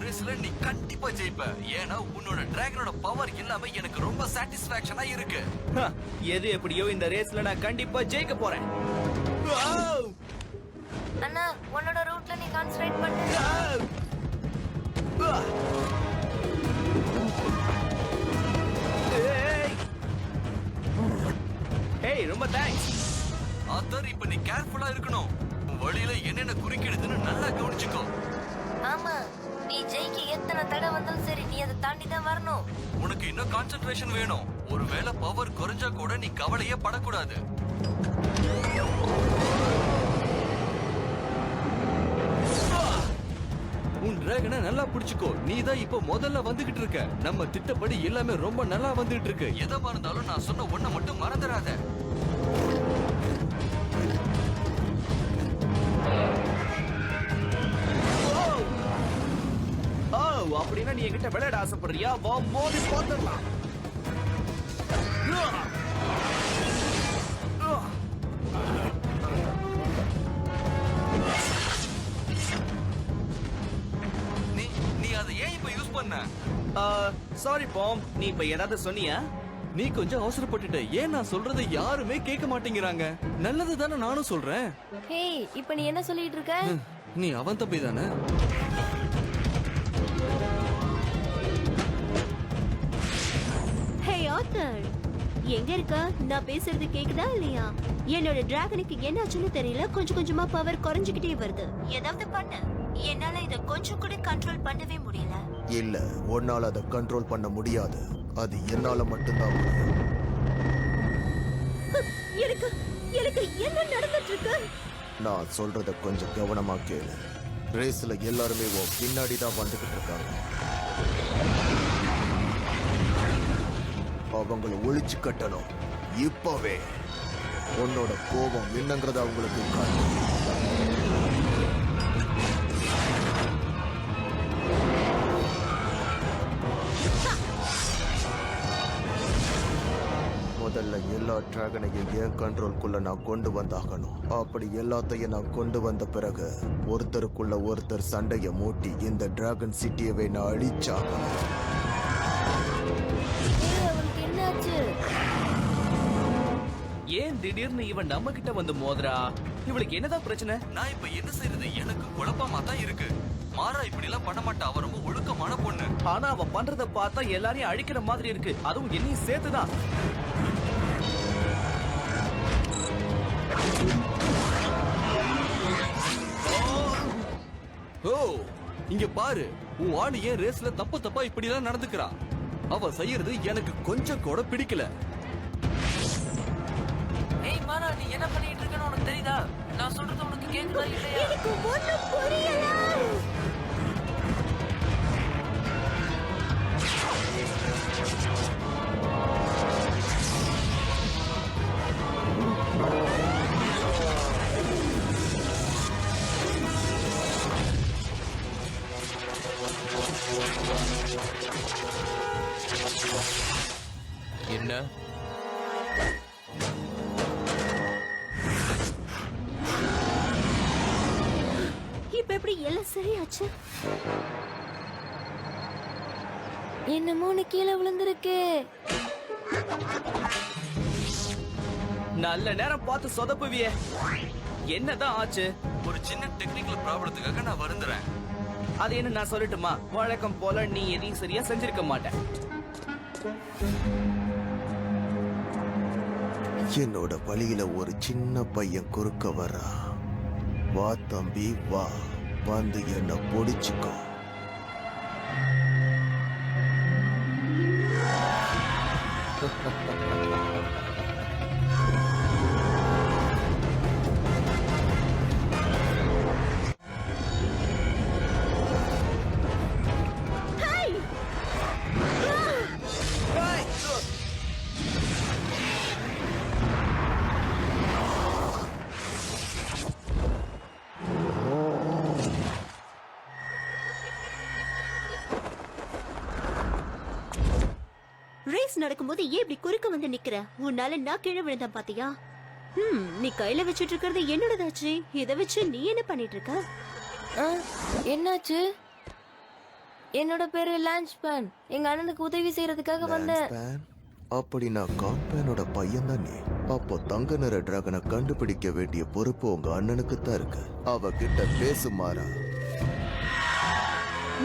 ரேஸ்ல நீ கண்டிப்பா ஜெயிப்ப. ஏன்னா உன்னோட டிராகனோட பவர் எல்லாமே எனக்கு ரொம்ப சாட்டிஸ்பாக்சனா இருக்கு. எது எப்படியோ இந்த ரேஸ்ல நான் கண்டிப்பா ஜெயிக்க போறேன். அண்ணா உன்னோட ரூட்ல நீ கான்சன்ட்ரேட் பண்ணு. ஏய் ரொம்ப தேங்க்ஸ். ஆத்தர், இப்ப நீ கேர்ஃபுல்லா இருக்கணும். உன் வழியில என்னென்ன குறுக்கிடுதுன்னு நல்லா கவனிச்சுக்கோ. ஆமா, நீ ஜெயிக்க எத்தனை தடவை வந்தாலும் சரி நீ அதை தாண்டி தான் வரணும். உனக்கு இன்னும் கான்சென்ட்ரேஷன் வேணும். ஒருவேளை பவர் குறைஞ்சா கூட நீ கவலையே படக்கூடாது. உன் டிராகனை நல்லா பிடிச்சுக்கோ. நீ தான் இப்ப முதல்ல வந்துகிட்டு இருக்க. நம்ம திட்டப்படி எல்லாமே ரொம்ப நல்லா வந்துட்டு இருக்கு. எதமா இருந்தாலும் நான் சொன்ன ஒண்ண மட்டும் மறந்துடாத. அப்படின்னா நீ என்கிட்ட விளையாட ஆசைப்படுறியா? வா மோதி பார்த்துடலாம். நீ அதை ஏன் இப்ப யூஸ் பண்ண? சாரி பாம், நீ இப்ப ஏதாவது சொன்னியா? நீ கொஞ்சம் அவசரப்பட்டுட்ட. ஏன் நான் சொல்றதை யாருமே கேட்க மாட்டேங்கிறாங்க. நல்லது தானே நானும் சொல்றேன். ஹேய், இப்ப நீ என்ன சொல்லிட்டு இருக்க? நீ அவன் தம்பி தானே? ஹே ஆத்தர், எங்க இருக்க? நான் பேசுறது கேக்குதா இல்லையா? என்னோட டிராகனுக்கு என்னாச்சுன்னு தெரியல, கொஞ்சம் கொஞ்சமா பவர் குறைஞ்சுக்கிட்டே வருது. ஏதாவது பண்ணு. என்னால இத கொஞ்சம் கூட கண்ட்ரோல் பண்ணவே முடியல. இல்ல, உன்னால அதை கண்ட்ரோல் பண்ண முடியாது. அது என்னால மட்டும்தான் முடியும். எனக்கு எனக்கு என்ன நடந்துட்டு இருக்கு? நான் சொல்றத கொஞ்சம் கவனமா கேளு. ரேஸ்ல எல்லாருமே பின்னாடி தான் வந்துகிட்டு இருக்காங்க. அவங்கள ஒழிச்சு கட்டணும் இப்பவே. உன்னோட கோபம் என்னங்கிறத அவங்களுக்கு காட்டு. முதல்ல எல்லா டிராகனையும் என் கண்ட்ரோல்குள்ள நான் கொண்டு வந்தாகணும். அப்படி எல்லாத்தையும் நான் கொண்டு வந்த பிறகு ஒருத்தருக்குள்ள ஒருத்தர் சண்டைய மூட்டி இந்த டிராகன் சிட்டியவே நான் அழிச்சாகணும். அவளுக்கு என்னாச்சு? ஏன் திடீர்னு இவன் நம்ம கிட்ட வந்து மோதுறா? இவளுக்கு என்னதான் பிரச்சனை? நான் இப்ப என்ன செய்யறது? எனக்கு குழப்பமா தான் இருக்கு. மாறா இப்படி எல்லாம் பண்ண மாட்டா. அவ ரொம்ப ஒழுக்கமான பொண்ணு. ஆனா அவ பண்றத பார்த்தா எல்லாரையும் அழிக்கிற மாதிரி இருக்கு. அதுவும் என்னையும் சேர்த்துதான். ஓ, இங்க பாரு. உன் ஆளு ஏன் ரேஸ்ல தப்பா இப்படி எல்லாம் நடந்துக்கிறா? அவ செய்யறது எனக்கு கொஞ்சம் கூட பிடிக்கல. ஏய் மாறா, நீ என்ன பண்ணிட்டு இருக்கன்னு உனக்கு தெரியுதா? நான் சொல்றது உனக்கு கேக்குதா இல்லையா? எனக்கு ஒண்ணும் புரியல. என்ன? இப்ப எப்படி எல்லாம் சரியாச்சு? என்னமோ நீ கீழே விழுந்திருக்கு. நல்ல நேரம் பார்த்து சொதப்புவியே. என்னதான் ஆச்சு? ஒரு சின்ன டெக்னிக்கல் ப்ராப்ளத்துக்காக நான் வருந்துறேன். அது என்ன நான் சொல்லட்டுமா? வழக்கம் போல நீ எதையும் சரியா செஞ்சிருக்க மாட்ட. என்னோட வழியில ஒரு சின்ன பையன் குறுக்க வரா. வா தம்பி வா, வந்து என்ன பொடிச்சுக்கோ. ரேஸ் நடக்கும்போது ஏன் இப்படி குறுக்க வந்து நிக்கிற? உன்னால நான் கீழே விழுந்தேன் பாத்தியா? நீ கையில வச்சிட்டு இருக்கிறது என்னோடதாச்சு. இத வச்சு நீ என்ன பண்ணிட்டு இருக்க? என்னாச்சு? என்னோட பேரு லான்ச் பேன். எங்க அண்ணனுக்கு உதவி செய்யறதுக்காக வந்தேன். Lanspan? அப்படி நான் கான்பேனோட பையன் தான் நீ. அப்போ தங்க நிற டிராகனை கண்டுபிடிக்க வேண்டிய பொறுப்பு உங்க அண்ணனுக்கு தான் இருக்கு. அவகிட்ட பேசுமாறா.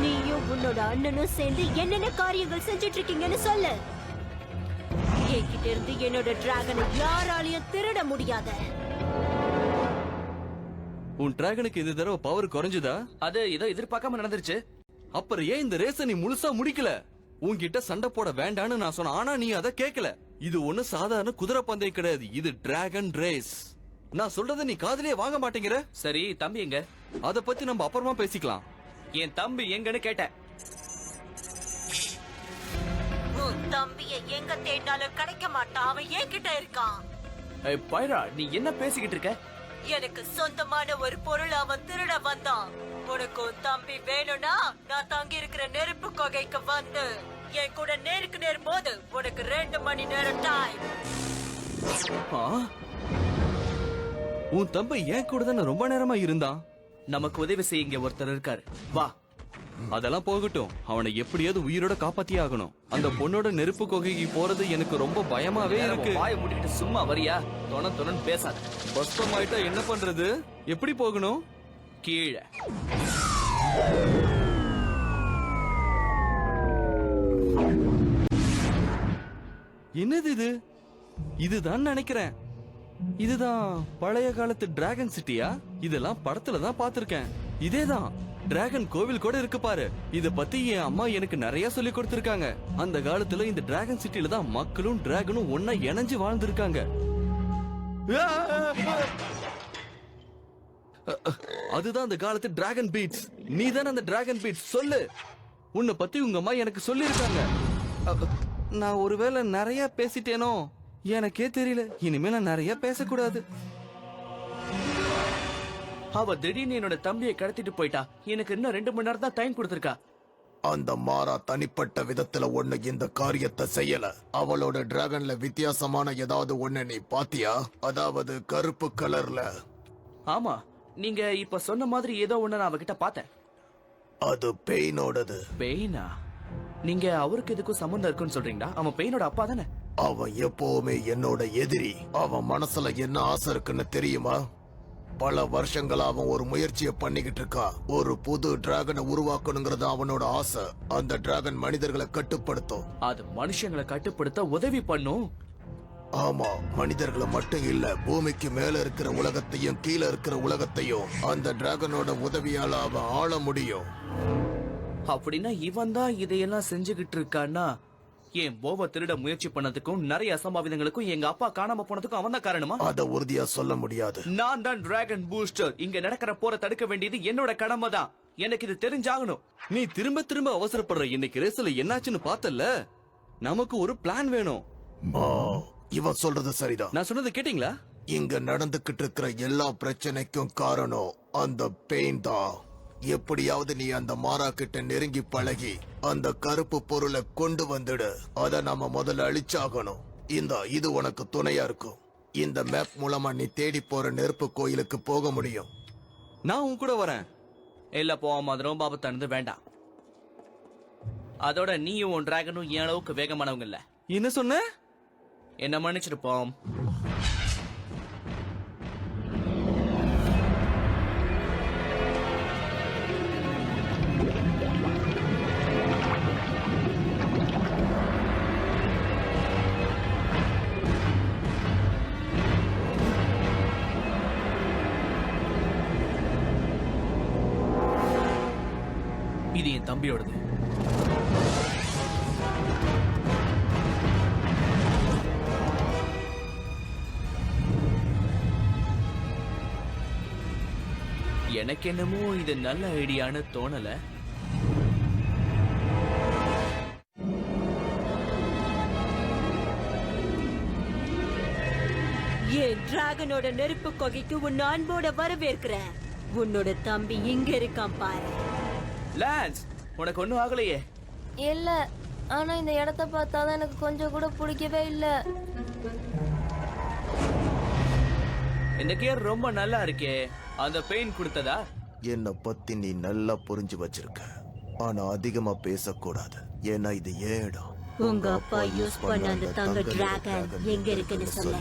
நீயும் உன்னோட அண்ணனும் சேர்ந்து என்னென்ன காரியங்கள் செஞ்சுட்டு இருக்கீங்கன்னு சொல்லு. என்கிட்ட இருந்து என்னோட டிராகனை யாராலையும் திருட முடியாத. உன் டிராகனுக்கு இந்த தடவை பவர் குறைஞ்சுதா? அது ஏதோ எதிர்பார்க்காம நடந்துருச்சு. அப்புறம் ஏன் இந்த ரேஸ நீ முழுசா முடிக்கல? உன்கிட்ட சண்டை போட வேண்டான்னு நான் சொன்னேன், ஆனா நீ அதை கேட்கல. இது ஒண்ணு சாதாரண குதிரை பந்தயம் கிடையாது, இது டிராகன் ரேஸ். நான் சொல்றதை நீ காதுலயே வாங்க மாட்டேங்கிற. சரி, தம்பி எங்க? அத பத்தி நம்ம அப்புறமா பேசிக்கலாம். என் தம்பி எங்கன்னு கேட்டேன். உன் தம்பியை எங்க தேடினாலும் கிடைக்க மாட்டான். அவன் என்கிட்ட இருக்கான். ஏய் பைரா, நீ என்ன பேசிக்கிட்டு இருக்க? எனக்கு சொந்தமான ஒரு பொருள் அவன் திருட வந்தான். உனக்கு உன் தம்பி வேணும்னா நான் தங்கி இருக்கிற நெருப்பு கொகைக்கு வந்து என் கூட நேருக்கு நேர் போது உனக்கு 2 மணி நேரம் டைம். ஆ? உன் தம்பி ஏன் கூட தானே ரொம்ப நேரமா இருந்தான். நமக்கு உதவி செய்ய இங்க ஒருத்தர் இருக்காரு, வா. அதெல்லாம் போகட்டும், அவனை எப்படியாவது உயிரோட காப்பாத்தியே ஆகணும். அந்த பொண்ணோட நெருப்பு கொகைக்கு போறது எனக்கு ரொம்ப பயமாவே இருக்கு. வாயை மூடிக்கிட்டு சும்மா வரியா? தொணன்னு பேசாத. பஸ்பமாயிட்டா என்ன பண்றது? எப்படி போகணும்? கீழே. என்னது இது? இதுதான் நினைக்கிறேன். இதுதான் பழைய காலத்து டிராகன் சிட்டியா? இதெல்லாம் படத்துல தான் பாத்திருக்கேன். இதேதான் டிராகன் கோவில் கூட இருக்கு பாரு. இத பத்தி என் அம்மா எனக்கு நிறைய சொல்லி கொடுத்திருக்காங்க. அந்த காலத்துல இந்த டிராகன் சிட்டில தான் மக்களும் டிராகனும் ஒன்னா இணைஞ்சு வாழ்ந்திருக்காங்க. அதுதான் அந்த காலத்து டிராகன் பீட்ஸ். நீ தானே அந்த டிராகன் பீட்ஸ்? சொல்லு. உன்னை பத்தி உங்க அம்மா எனக்கு சொல்லி இருக்காங்க. நான் ஒருவேளை நிறைய பேசிட்டேனோ எனக்கே தெரியல. இனிமே நான் நிறைய பேசக்கூடாது. அவ திடீர்னு என்னோட தம்பியை கடத்திட்டு போயிட்டா. எனக்கு இன்னும் 2 மணி நேரம் தான் டைம் கொடுத்திருக்கா. அந்த மாறா தனிப்பட்ட விதத்துல ஒண்ணு இந்த காரியத்தை செய்யல. அவளோட டிராகன்ல வித்தியாசமான ஏதாவது ஒண்ணு நீ பாத்தியா? அதாவது கருப்பு கலர்ல. ஆமா, நீங்க இப்ப சொன்ன மாதிரி ஏதோ ஒண்ணு நான் அவகிட்ட பார்த்தேன். அது பெயினோடது. பெயினா? நீங்க அவருக்கு எதுக்கும் சம்பந்தம் இருக்குன்னு சொல்றீங்களா? அவன் பெயினோட அப்பா தானே? அவன் எப்பவுமே என்னோட எதிரி. அவன் மனசுல என்ன ஆசை இருக்குன்னு தெரியுமா? பல வருஷங்களா அவன் ஒரு முயற்சியை பண்ணிக்கிட்டு இருக்கா. ஒரு புது டிராகனை உருவாக்கணுங்கிறது அவனோட ஆசை. அந்த டிராகன் மனிதர்களை கட்டுப்படுத்தும். அது மனுஷங்களை கட்டுப்படுத்த உதவி பண்ணும். ஆமா, மனிதர்களை மட்டும் இல்ல, பூமிக்கு மேல இருக்கிற உலகத்தையும் கீழே இருக்கிற உலகத்தையும் அந்த டிராகனோட உதவியால அவன் ஆள முடியும். அப்படின்னா இவன் தான் இதையெல்லாம் செஞ்சுகிட்டு இருக்கான்னா, என் போவ திருட முயற்சி பண்ணதுக்கும் நிறைய அசம்பாவிதங்களுக்கும் எங்க அப்பா காணாம போனதுக்கும் அவன் தான் காரணமா? அத உறுதியா சொல்ல முடியாது. நான் தான் டிராகன் பூஸ்டர். இங்க நடக்கிற போரை தடுக்க வேண்டியது என்னோட கடமை தான். எனக்கு இது தெரிஞ்சாகணும். நீ திரும்ப திரும்ப அவசரப்படுற. இன்னைக்கு ரேஸ்ல என்னாச்சுன்னு பார்த்தல. நமக்கு ஒரு பிளான் வேணும். இவன் சொல்றது சரிதான். நான் சொன்னதை கேட்டீங்களா? இங்க நடந்துகிட்டு இருக்கிற எல்லா பிரச்சனைக்கும் காரணம் அந்த பெயின் தான். எப்படியாவது நீ அந்த மாறா கிட்ட நெருங்கி பழகி அந்த கருப்பு பொருளை கொண்டு வந்துடு. அத நாம முதல்ல அழிச்சாகணும். இது உனக்கு துணையா இருக்கும். இந்த மேப் மூலமா நீ தேடி போற நெருப்பு கோயிலுக்கு போக முடியும். நான் உன் கூட வரேன். இல்ல போவாம, அது ரொம்ப ஆபத்தானது, வேண்டாம். அதோட நீயும் உன் டிராகனும் என் அளவுக்கு வேகமானவங்க இல்ல. என்ன சொன்ன? என்ன மன்னிச்சிருப்போம். இது என் தம்பியோடது. எனக்கு என்னமோ இது நல்ல ஐடியான்னு தோணல. என் டிராகனோட நெருப்பு கொகைக்கு உன் அன்போட வரவேற்கிறேன். உன்னோட தம்பி இங்க இருக்கான் பாரு. லான்ஸ், உனக்கு ஒண்ணும் ஆகலையே? இல்ல, ஆனா இந்த இடத்த பார்த்தாதான் எனக்கு கொஞ்சம் கூட பிடிக்கவே இல்ல. இந்த கியர் ரொம்ப நல்லா இருக்கே. அந்த பெயின் கொடுத்ததா? என்னை பத்தி நீ நல்லா புரிஞ்சு வச்சிருக்க. ஆனா அதிகமா பேசக்கூடாது, ஏன்னா இது ஏன் இடம். உங்க அப்பா யூஸ் பண்ண அந்த தங்க டிராகன் எங்க இருக்குன்னு சொல்ல.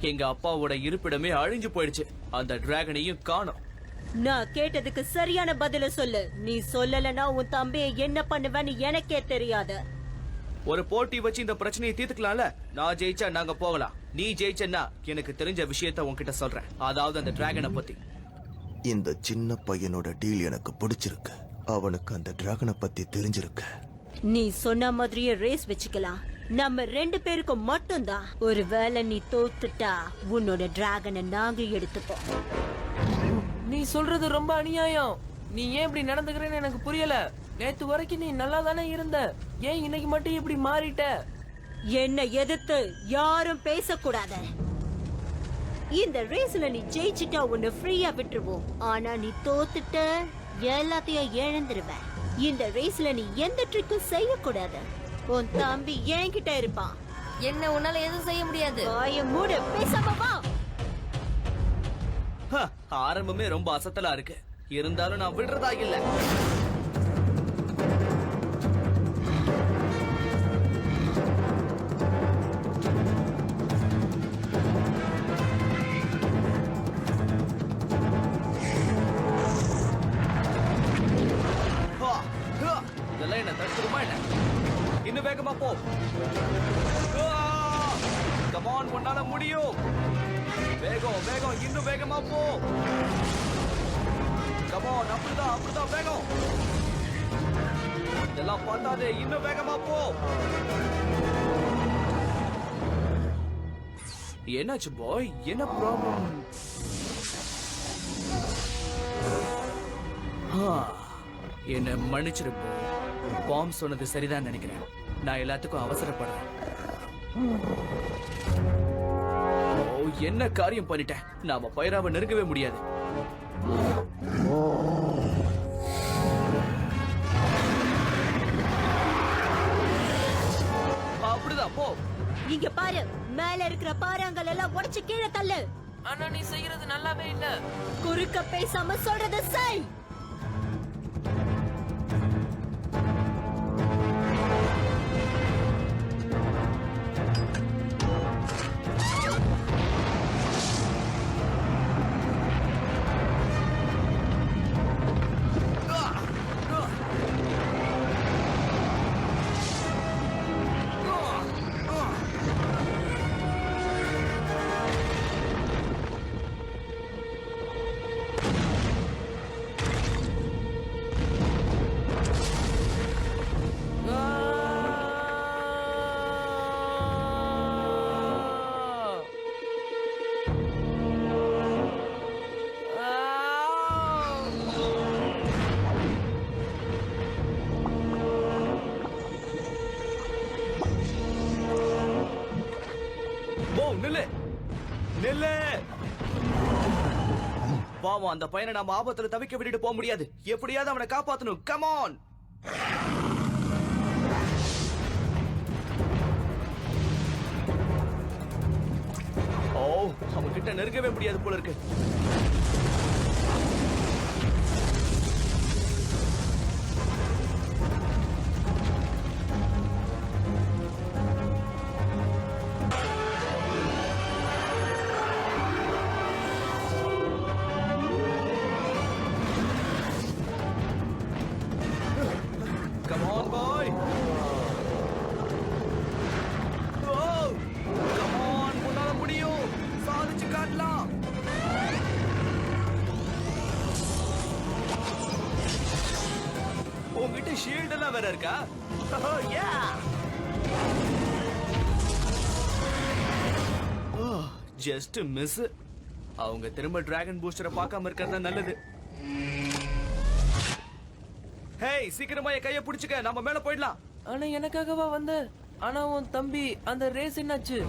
எங்க அப்பாவோட இருப்பிடமே அழிஞ்சு போயிடுச்சு. அந்த டிராகனையும் காணோம். நான் கேட்டதுக்கு சரியான பதில சொல்லு. நீ சொல்லலனா உன் தம்பியை என்ன பண்ணுவேன்னு எனக்கே தெரியாது. ஒரு போட்டி வச்சு இந்த பிரச்சனையை தீர்த்துக்கலாம்ல. நான் ஜெயிச்சா நாங்க போகலாம். நீ ஜெயிச்சன்னா எனக்கு தெரிஞ்ச விஷயத்த உன்கிட்ட சொல்றேன். அதாவது அந்த டிராகனை பத்தி. இந்த சின்ன பையனோட டீல் எனக்கு பிடிச்சிருக்கு. அவனுக்கு அந்த டிராகனை பத்தி தெரிஞ்சிருக்கு. நீ சொன்ன மாதிரியே ரேஸ் வச்சுக்கலாம். நம்ம 2 பேருக்கும் மட்டும்தான். ஒருவேளை நீ தோத்துட்டா உன்னோட டிராகனை நாங்க எடுத்துப்போம். நீ சொல்றது ரொம்ப அநியாயம். நீ ஏன் இப்படி நடந்துக்கிறேன்னு எனக்கு புரியல. நேத்து வரைக்கும் நீ நல்லா தானே இருந்த. ஏன் இன்னைக்கு மட்டும் இப்படி மாறிட்ட? என்ன எதிர்த்து யாரும் பேசக்கூடாது. இந்த ரேஸ்ல நீ ஜெயிச்சிட்டா உன்னை ஃப்ரீயா விட்டுருவோம். ஆனா நீ தோத்துட்ட எல்லாத்தையும் இழந்துருவ. இந்த ரேஸ்ல நீ எந்த ட்ரிக்கும் செய்யக்கூடாது. உன் தம்பி என்கிட்ட இருப்பான். என்ன உன்னால எதுவும் செய்ய முடியாது. வாய மூடு, பேசாம வா. ஆரம்பமே ரொம்ப அசத்தலா இருக்கு. இருந்தாலும் நான் விடுறதா இல்ல. இதெல்லாம் என்ன தடுத்துருமா என்ன? இன்னும் வேகமா போ. கமான், உன்னால முடியும். வேகம் வேகம், இன்னும் வேகமா போ. கமான், அப்படிதான் வேகம். இதெல்லாம் பார்த்தாதே, இன்னும் வேகமா போ. என்னாச்சு பாய்? என்ன ப்ராப்ளம்? என்ன மன்னிச்சிரு பாய். பாம் சொன்னது சரிதான் நினைக்கிறேன். நான் எல்லாத்துக்கும் அவசரப்படுறேன். என்ன காரியம் பண்ணிட்டேன். நாம பைராவை நெருங்கவே முடியாது. அப்படிதான் போ. இங்க பாரு, மேல இருக்கிற பாறாங்கல் எல்லாம் உடைச்சு கீழே தள்ளு. ஆனா நீ செய்யறது நல்லாவே இல்ல. குறுக்க பேசாம சொல்றத செய். பாவம், அந்த பையனை நாம ஆபத்துல தவிக்க விட்டுட்டு போக முடியாது. எப்படியாவது அவனை காப்பாத்தணும். கமான். ஓ, அவன் கிட்ட நெருங்கவே முடியாது போல இருக்கு. உங்ககிட்ட ஷீல்ட் எல்லாம் வேற இருக்கா? Just miss. அவங்க திரும்ப டிராகன் பூஸ்டரை பார்க்காம இருக்கிறது நல்லது. ஹேய், சீக்கிரமா என் கையை பிடிச்சுக்க, நம்ம மேல போயிடலாம். ஆனா எனக்காகவா வந்த? ஆனா உன் தம்பி அந்த ரேஸ் என்னாச்சு?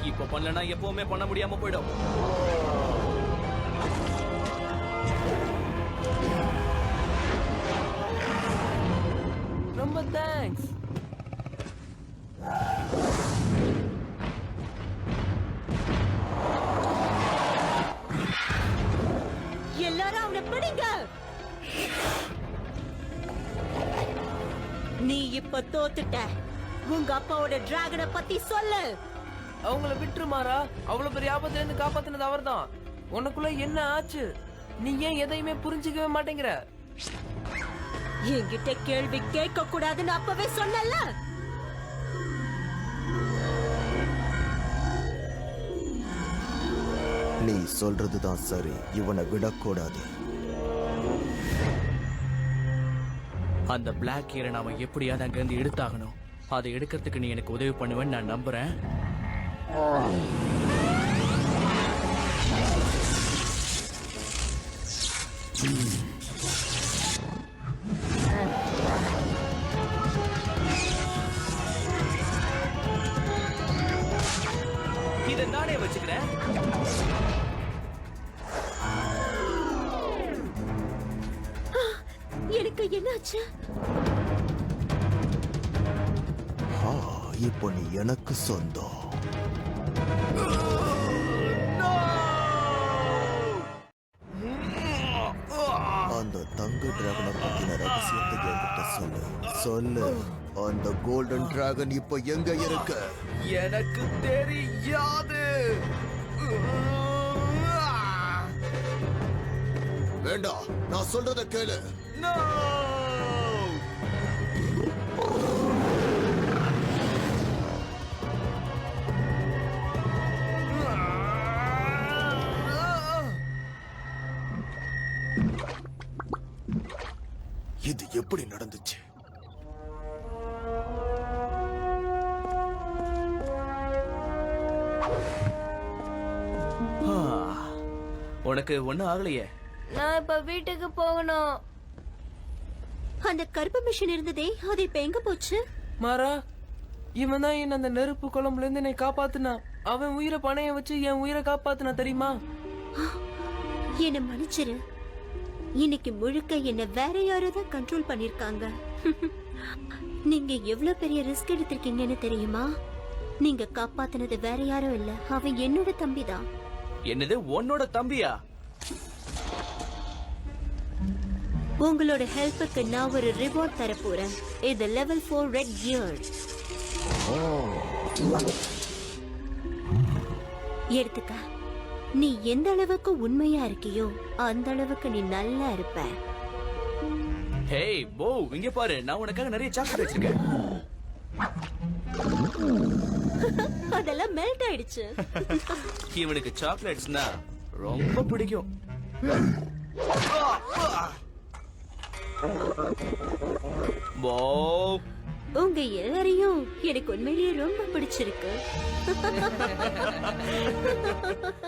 இப்ப பண்ணலனா எப்பவுமே பண்ண முடியாம போயிடும். ரொம்ப தேங்க்ஸ். எல்லாரும் அவனை பிடிங்க. நீ இப்ப தோத்துட்ட. உங்க அப்பாவோட டிராகனை பத்தி சொல்லு. அவங்கள விட்டுருமாரா? அவ்வளவு பெரிய ஆபத்துல இருந்து காப்பாத்தினது அவர்தான். உனக்குள்ள என்ன ஆச்சு? நீ ஏன் எதையுமே புரிஞ்சுக்கவே மாட்டேங்கிற? என்கிட்ட கேள்வி கேட்க கூடாதுன்னு அப்பவே சொன்னல. நீ சொல்றதுதான் சரி, இவனை விடக்கூடாது. அந்த பிளாக் ஹீரை நாம எப்படியாவது அங்கிருந்து எடுத்தாகணும். அதை எடுக்கிறதுக்கு நீ எனக்கு உதவி பண்ணுவேன்னு நான் நம்புறேன். இதை நானே வச்சுக்கிறேன். எனக்கு என்னாச்சு? இப்போ நீ எனக்கு சொந்தம். அந்த தங்க டிராகனை பத்தின ரகசியத்தை என்கிட்ட சொல்லு. அந்த கோல்டன் டிராகன் இப்போ எங்க இருக்கு? எனக்கு தெரியாது. வேண்டாம், நான் சொல்றத கேளு. இது எப்படி நடந்துச்சு? உனக்கு ஒண்ணும் ஆகலையே? நான் இப்ப வீட்டுக்கு போகணும். அந்த கருப்பு மிஷின் இருந்ததே, அது இப்ப எங்க போச்சு? மாறா, இவன் தான் என்ன அந்த நெருப்பு குழம்புல இருந்து என்னை காப்பாத்துனான். அவன் உயிரை பணைய வச்சு என் உயிரை காப்பாத்துனா தெரியுமா? என்ன மன்னிச்சிரு. இன்னைக்கு முழுக்க என்ன வேற யாரோ தான் கண்ட்ரோல் பண்ணிருக்காங்க. நீங்க எவ்வளவு பெரிய ரிஸ்க் எடுத்திருக்கீங்கன்னு தெரியுமா? நீங்க காப்பாத்தினது வேற யாரும் இல்ல, அவன் என்னோட தம்பி தான். என்னது, உன்னோட தம்பியா? உங்களோட ஹெல்ப்புக்கு நான் ஒரு ரிவார்ட் தர போறேன். இது லெவல் 4 ரெட் கியர். எடுத்துக்க. நீ எந்த அளவுக்கு உண்மையா இருக்கியோ அந்த அளவுக்கு நீ நல்லா இருப்ப. ஹேய் போ, இங்க பாரு, நான் உனக்காக நிறைய சாக்லேட் வச்சிருக்கேன். அதெல்லாம் மெல்ட் ஆயிடுச்சு. இவனுக்கு சாக்லேட்ஸ்னா ரொம்ப பிடிக்கும். போ, உங்க எல்லாரையும் எனக்கு உண்மையிலேயே ரொம்ப பிடிச்சிருக்கு.